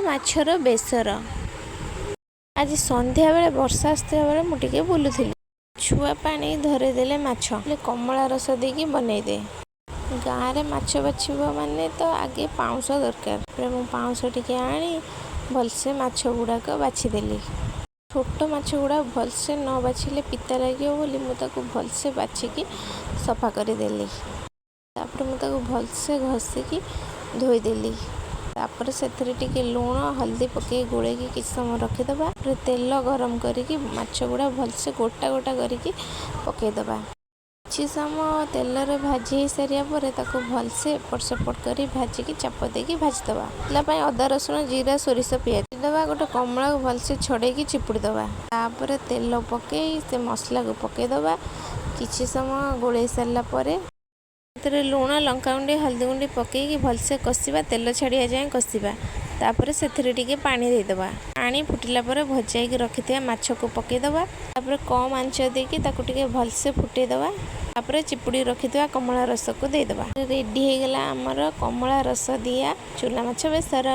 ମାଛର ବେସର। ଆଜି ସନ୍ଧ୍ୟା ବେଳେ ବର୍ଷା ଆସୁଥିବା ବେଳେ ମୁଁ ଟିକେ ବୁଲୁଥିଲି। ଛୁଆ ପାଣି ଧରିଦେଲେ ମାଛ କମଳା ରସ ଦେଇକି ବନେଇଦେ। ଗାଁରେ ମାଛ ବାଛିବ ମାନେ ତ ଆଗେ ପାଉଁଶ ଦରକାର। ମୁଁ ପାଉଁଶ ଟିକେ ଆଣି ଭଲସେ ମାଛ ଗୁଡ଼ାକ ବାଛିଦେଲି। ଛୋଟ ମାଛ ଗୁଡ଼ା ଭଲସେ ନ ବାଛିଲେ ପିତା ଲାଗିବ ବୋଲି ମୁଁ ତାକୁ ଭଲସେ ବାଛିକି ସଫା କରିଦେଲି। ତାପରେ ମୁଁ ତାକୁ ଭଲସେ ଘଷିକି ଧୋଇଦେଲି। ତାପରେ ସେଥିରେ ଟିକେ ଲୁଣ ହଳଦୀ ପକାଇ ଗୋଳେଇକି କିଛି ସମୟ ରଖିଦେବା। ତାପରେ ତେଲ ଗରମ କରିକି ମାଛ ଗୁଡ଼ା ଭଲସେ ଗୋଟା ଗୋଟା କରିକି ପକାଇଦେବା। କିଛି ସମୟ ତେଲରେ ଭାଜି ହେଇସାରିବା ପରେ ତାକୁ ଭଲସେ ଏପଟ ସେପଟ କରି ଭାଜିକି ଚାପ ଦେଇକି ଭାଜିଦେବା। ତା ପାଇଁ ଅଦା ରସୁଣ ଜିରା ସୋରିଷ ପିଆଜ ଦେବା। ଗୋଟେ କମଳାକୁ ଭଲସେ ଛଡ଼େଇକି ଚିପୁଡ଼ି ଦେବା। ତାପରେ ତେଲ ପକାଇ ସେ ମସଲାକୁ ପକାଇଦେବା। କିଛି ସମୟ ଗୋଳେଇ ସାରିଲା ପରେ ସେଥିରେ ଲୁଣ ଲଙ୍କାଗୁଣ୍ଡି ହଳଦୀ ଗୁଣ୍ଡି ପକାଇକି ଭଲସେ କଷିବା। ତେଲ ଛାଡ଼ିବା ଯାଏଁ କଷିବା। ତାପରେ ସେଥିରେ ଟିକେ ପାଣି ଦେଇଦେବା। ପାଣି ଫୁଟିଲା ପରେ ଭଜାଇକି ରଖିଥିବା ମାଛକୁ ପକାଇଦେବା। ତାପରେ କମ୍ ଆଞ୍ଚ ଦେଇକି ତାକୁ ଟିକେ ଭଲସେ ଫୁଟାଇଦେବା। ତାପରେ ଚିପୁଡ଼ି ରଖିଥିବା କମଳା ରସକୁ ଦେଇଦେବା। ରେଡ଼ି ହେଇଗଲା ଆମର କମଳା ରସ ଦିଆ ଚୁନା ମାଛ ବେସର।